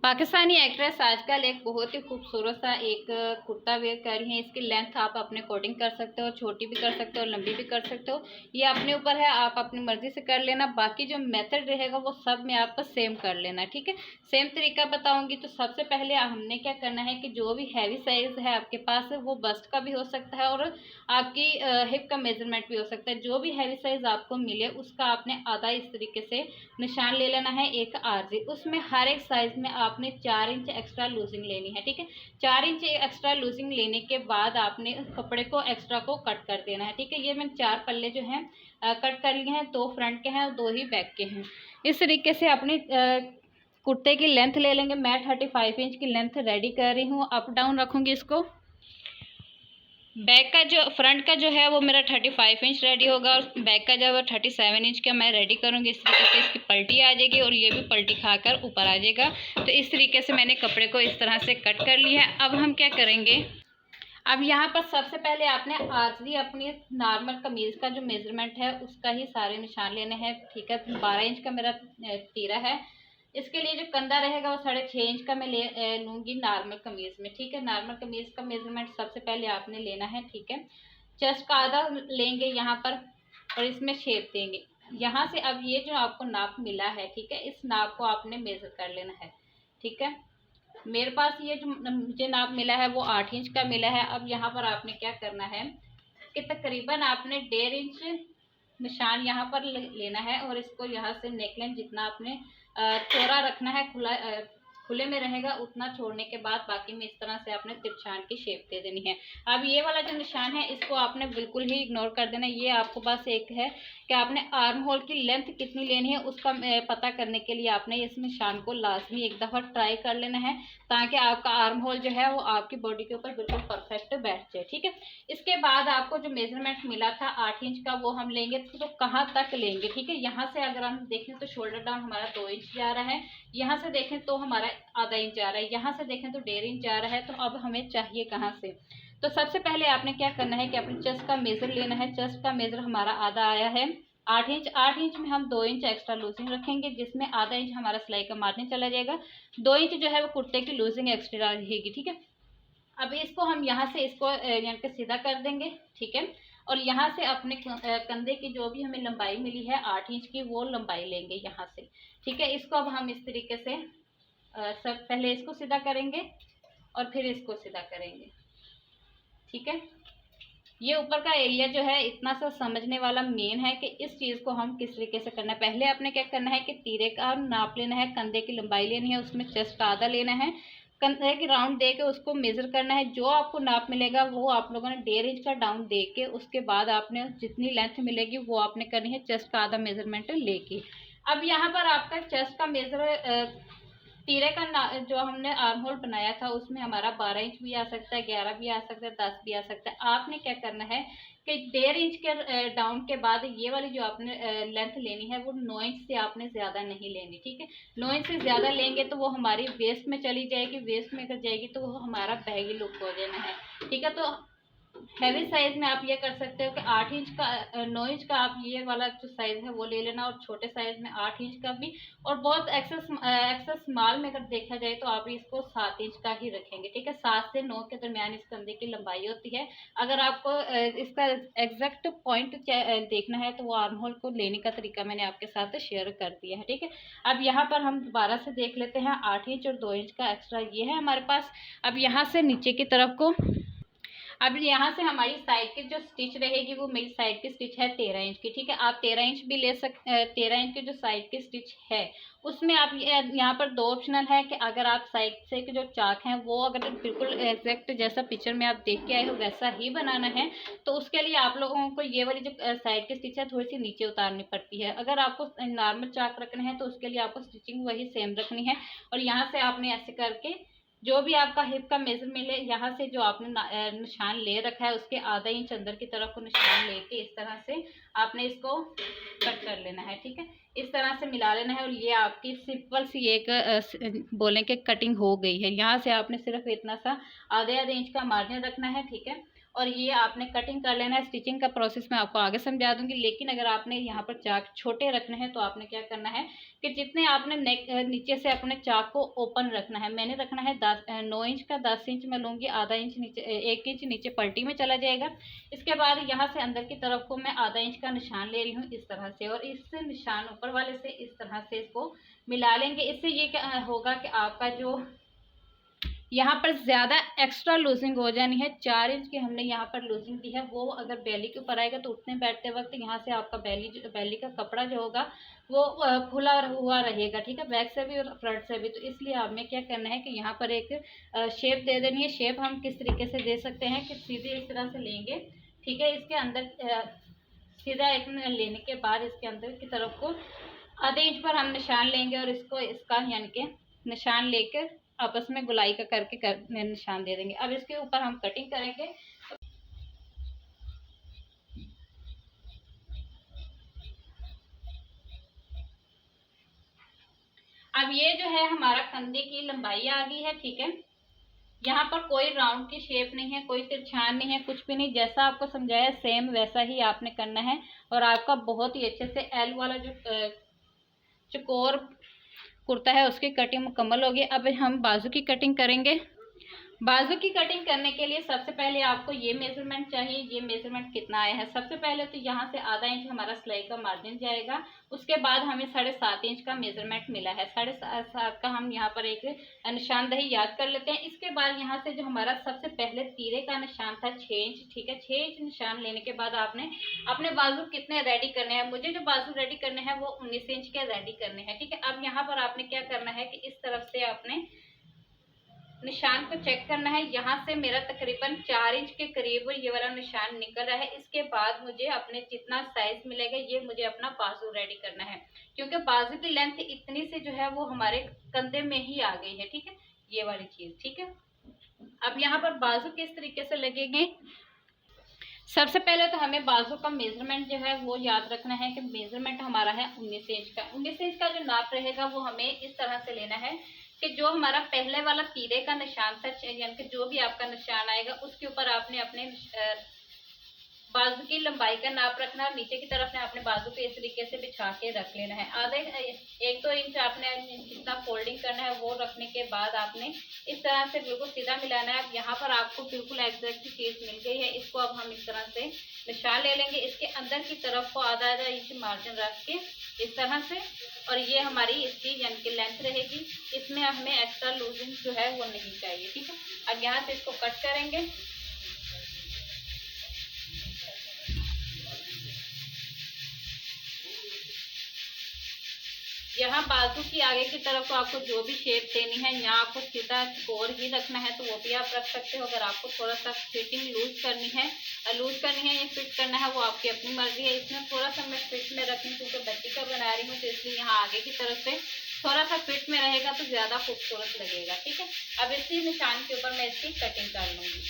Pakistani actress आजकल एक बहुत ही खूबसूरत सा एक कुर्ता वेयर कर रही है। इसकी लेंथ आप अपने अकॉर्डिंग कर सकते हो, छोटी भी कर सकते हो, लंबी भी कर सकते हो, ये अपने ऊपर है, आप अपनी मर्जी से कर लेना। बाकी जो मेथड रहेगा वो सब में आपको सेम कर लेना, ठीक है। सेम तरीका बताऊंगी। तो सबसे पहले हमने क्या करना है कि जो भी हैवी साइज है आपके पास वो बस्ट का भी हो सकता है और आपकी हिप का मेजरमेंट भी हो सकता है। जो भी हैवी साइज आपको मिले उसका आपने आधा इस तरीके से निशान ले लेना है, एक आरजी। उसमें हर एक साइज में आपने 4 इंच एक्स्ट्रा लूजिंग लेनी है, ठीक है। 4 इंच एक्स्ट्रा लूजिंग लेने के बाद आपने कपड़े को एक्स्ट्रा को कट कर देना है, ठीक है। ये मैंने 4 पल्ले जो हैं कट कर लिए हैं, 2 फ्रंट के हैं और 2 ही बैक के हैं। इस तरीके से अपनी कुर्ते की लेंथ ले लेंगे। मैं 35 इंच की लेंथ रेडी कर रही हूँ। अप डाउन रखूँगी इसको। बैक का जो फ्रंट का जो है वो मेरा 35 इंच रेडी होगा और बैक का जो है 37 इंच का मैं रेडी करूँगी। इस तरीके से इसकी पलटी आ जाएगी और ये भी पलटी खाकर ऊपर आ जाएगा। तो इस तरीके से मैंने कपड़े को इस तरह से कट कर लिया है। अब हम क्या करेंगे, अब यहाँ पर सबसे पहले आपने आरजी अपनी नॉर्मल कमीज़ का जो मेजरमेंट है उसका ही सारे निशान लेने हैं, ठीक है। 12 इंच का मेरा तीरा है। इसके लिए जो कंधा रहेगा वो 6.5 इंच का मैं लूँगी नॉर्मल कमीज़ में, ठीक है। नॉर्मल कमीज़ का मेजरमेंट सबसे पहले आपने लेना है, ठीक है। चेस्ट का आधा लेंगे यहाँ पर और इसमें शेप देंगे यहाँ से। अब ये जो आपको नाप मिला है, ठीक है, इस नाप को आपने मेज़र कर लेना है, ठीक है। मेरे पास ये जो मुझे नाप मिला है वो 8 इंच का मिला है। अब यहाँ पर आपने क्या करना है कि तकरीबन आपने 1.5 इंच निशान यहाँ पर लेना है और इसको यहाँ से नेकलाइन जितना आपने चौड़ा रखना है, खुले में रहेगा उतना छोड़ने के बाद बाकी में इस तरह से आपने तिरछान की शेप दे देनी है। अब ये वाला जो निशान है इसको आपने बिल्कुल ही इग्नोर कर देना। ये आपको बस एक है कि आपने आर्म होल की लेंथ कितनी लेनी है उसका पता करने के लिए आपने इस निशान को लाजमी एक दफ़ा ट्राई कर लेना है ताकि आपका आर्म होल जो है वो आपकी बॉडी के ऊपर बिल्कुल परफेक्ट बैठ जाए, ठीक है। इसके बाद आपको जो मेजरमेंट मिला था 8 इंच का वो हम लेंगे। तो कहाँ तक लेंगे, ठीक है। यहाँ से अगर हम देखें तो शोल्डर डाउन हमारा 2 इंच जा रहा है, यहाँ से देखें तो हमारा आधा इंच जा रहा है, यहाँ से देखें तो 1.5 इंच जा रहा है। तो अब हमें चाहिए कहाँ से, तो सबसे पहले आपने क्या करना है कि अपने चेस्ट का मेजर लेना है। चेस्ट का मेजर हमारा आधा आया है 8 इंच। 8 इंच में हम 2 इंच एक्स्ट्रा लूजिंग रखेंगे जिसमें आधा इंच हमारा सिलाई का मार्जिन चला जाएगा। 2 इंच जो है वो कुर्ते की लूजिंग एक्स्ट्रा रहेगी, ठीक है। अब इसको हम यहाँ से इसको यानी कि सीधा कर देंगे, ठीक है। और यहाँ से अपने कंधे की जो भी हमें लंबाई मिली है 8 इंच की वो लंबाई लेंगे यहाँ से, ठीक है। इसको अब हम इस तरीके से सब पहले इसको सीधा करेंगे और फिर इसको सीधा करेंगे, ठीक है। ये ऊपर का एरिया जो है इतना सा समझने वाला मेन है कि इस चीज़ को हम किस तरीके से करना है। पहले आपने क्या करना है कि तीरे का नाप लेना है, कंधे की लंबाई लेनी है, उसमें चेस्ट का आधा लेना है, कंधे की राउंड दे के उसको मेज़र करना है। जो आपको नाप मिलेगा वो आप लोगों ने 1.5 इंच का डाउन दे के उसके बाद आपने जितनी लेंथ मिलेगी वो आपने करनी है चेस्ट का आधा मेजरमेंट लेके। अब यहाँ पर आपका चेस्ट का मेजर तीरे का जो हमने आर्म होल बनाया था उसमें हमारा 12 इंच भी आ सकता है, 11 भी आ सकता है, 10 भी आ सकता है। आपने क्या करना है कि 1.5 इंच के डाउन के बाद ये वाली जो आपने लेंथ लेनी है वो 9 इंच से आपने ज़्यादा नहीं लेनी, ठीक है। 9 इंच से ज़्यादा लेंगे तो वो हमारी वेस्ट में चली जाएगी, वेस्ट में अगर जाएगी तो वो हमारा बैगी लुक हो जाना है, ठीक है। तो हैवी साइज में आप ये कर सकते हो कि 8 इंच का 9 इंच का आप ये वाला जो साइज है वो ले लेना और छोटे साइज में 8 इंच का भी। और बहुत एक्सेस स्मॉल में अगर देखा जाए तो आप इसको 7 इंच का ही रखेंगे, ठीक है। 7 से 9 के दरमियान इस कंधे की लंबाई होती है। अगर आपको इसका एग्जैक्ट पॉइंट देखना है तो वो आर्म होल को लेने का तरीका मैंने आपके साथ शेयर कर दिया है, ठीक है। अब यहाँ पर हम दोबारा से देख लेते हैं 8 इंच और 2 इंच का एक्स्ट्रा ये है हमारे पास। अब यहाँ से नीचे की तरफ को अब यहाँ से हमारी साइड की जो स्टिच रहेगी वो मेरी साइड की स्टिच है 13 इंच की, ठीक है। आप 13 इंच भी ले 13 इंच की जो साइड की स्टिच है उसमें आप यहाँ पर 2 ऑप्शनल है कि अगर आप साइड से के जो चाक हैं वो अगर बिल्कुल एग्जैक्ट जैसा पिक्चर में आप देख के आए हो वैसा ही बनाना है तो उसके लिए आप लोगों को ये वाली जो साइड की स्टिच है थोड़ी सी नीचे उतारनी पड़ती है। अगर आपको नॉर्मल चाक रखना है तो उसके लिए आपको स्टिचिंग वही सेम रखनी है। और यहाँ से आपने ऐसे करके जो भी आपका हिप का मेजर मिले यहाँ से जो आपने निशान ले रखा है उसके आधा इंच अंदर की तरफ को निशान लेके इस तरह से आपने इसको कट कर लेना है, ठीक है। इस तरह से मिला लेना है और ये आपकी सिंपल सी एक बोलें कि कटिंग हो गई है। यहाँ से आपने सिर्फ इतना सा आधे इंच का मार्जिन रखना है, ठीक है। और ये आपने कटिंग कर लेना है। स्टिचिंग का प्रोसेस मैं आपको आगे समझा दूंगी, लेकिन अगर आपने यहाँ पर चाक छोटे रखने हैं तो आपने क्या करना है कि जितने आपने नेक नीचे से अपने चाक को ओपन रखना है, मैंने रखना है 9 इंच का, 10 इंच मैं लूँगी, आधा इंच नीचे, 1 इंच नीचे पलटी में चला जाएगा। इसके बाद यहाँ से अंदर की तरफ को मैं आधा इंच का निशान ले रही हूँ इस तरह से, और इस निशान ऊपर वाले से इस तरह से इसको मिला लेंगे। इससे ये क्या होगा कि आपका जो यहाँ पर ज़्यादा एक्स्ट्रा लूजिंग हो जानी है, 4 इंच की हमने यहाँ पर लूजिंग दी है, वो अगर बेली के ऊपर आएगा तो उठने बैठते वक्त यहाँ से आपका बेली का कपड़ा जो होगा वो खुला हुआ रहेगा, ठीक है, बैक से भी और फ्रंट से भी। तो इसलिए हमें क्या करना है कि यहाँ पर एक शेप दे देनी है। शेप हम किस तरीके से दे सकते हैं कि सीधे इस तरह से लेंगे, ठीक है, इसके अंदर सीधा एक लेने के बाद इसके अंदर की तरफ को आधे इंच पर हम निशान लेंगे और इसका यानी कि निशान लेकर आपस में गुलाई का करके निशान दे देंगे। अब इसके ऊपर हम कटिंग करेंगे। अब ये जो है हमारा कंधे की लंबाई आ गई है, ठीक है। यहाँ पर कोई राउंड की शेप नहीं है, कोई तिरछान नहीं है, कुछ भी नहीं, जैसा आपको समझाया सेम वैसा ही आपने करना है। और आपका बहुत ही अच्छे से एल वाला जो चकोर कुर्ता है उसकी कटिंग मुकम्मल होगी। अब हम बाजू की कटिंग करेंगे। बाजू की कटिंग करने के लिए सबसे पहले आपको ये मेजरमेंट चाहिए। ये मेजरमेंट कितना आया है, सबसे पहले तो यहाँ से आधा इंच हमारा सिलाई का मार्जिन जाएगा। उसके बाद हमें 7.5 इंच का मेजरमेंट मिला है। 7.5 का हम यहाँ पर एक निशानदही याद कर लेते हैं। इसके बाद यहाँ से जो हमारा सबसे पहले तीरे का निशान था 6 इंच, ठीक है, 6 इंच निशान लेने के बाद आपने अपने बाजू कितने रेडी करने हैं, मुझे जो बाजू रेडी करने हैं वो 19 इंच के रेडी करने हैं, ठीक है। अब यहाँ पर आपने क्या करना है कि इस तरफ से आपने निशान को चेक करना है। यहाँ से मेरा तकरीबन 4 इंच के करीब ये वाला निशान निकल रहा है। इसके बाद मुझे अपने जितना साइज मिलेगा ये मुझे अपना बाजू रेडी करना है, क्योंकि बाजू की लेंथ इतनी से जो है वो हमारे कंधे में ही आ गई है, ठीक है, ये वाली चीज, ठीक है। अब यहाँ पर बाजू किस तरीके से लगेंगे, सबसे पहले तो हमें बाजू का मेजरमेंट जो है वो याद रखना है कि मेजरमेंट हमारा है 19 इंच का। 19 इंच का जो नाप रहेगा वो हमें इस तरह से लेना है कि जो हमारा पहले वाला तीरे का निशान था, यानी कि जो भी आपका निशान आएगा उसके ऊपर आपने अपने बाजू की लंबाई का नाप रखना है। नीचे की तरफ ने आपने बाजू को इस तरीके से बिछा के रख लेना है। आधे 1-2 इंच आपने जितना फोल्डिंग करना है वो रखने के बाद आपने इस तरह से बिल्कुल सीधा मिलाना है। अब यहाँ पर आपको बिल्कुल एग्जैक्ट चीज मिल गई है। इसको अब हम इस तरह से निशान ले लेंगे। इसके अंदर की तरफ को आधा इंच मार्जिन रख के इस तरह से, और ये हमारी इसकी यानी कि लेंथ रहेगी। इसमें हमें एक्स्ट्रा लूजिंग जो है वो नहीं चाहिए, ठीक है। अब यहाँ से इसको कट करेंगे। यहाँ बाजू की आगे की तरफ को आपको जो भी शेप देनी है, यहाँ आपको सीधा चकोर ही रखना है तो वो भी आप रख सकते हो। अगर आपको थोड़ा सा फिटिंग लूज करनी है या फिट करना है वो आपकी अपनी मर्जी है। इसमें थोड़ा सा मैं फिट में रखूँ क्योंकि बच्ची का बना रही हूँ, तो इसलिए यहाँ आगे की तरफ से थोड़ा सा फिट में रहेगा तो ज़्यादा खूबसूरत लगेगा, ठीक है। अब इसी निशान के ऊपर मैं इसकी कटिंग कर लूँगी।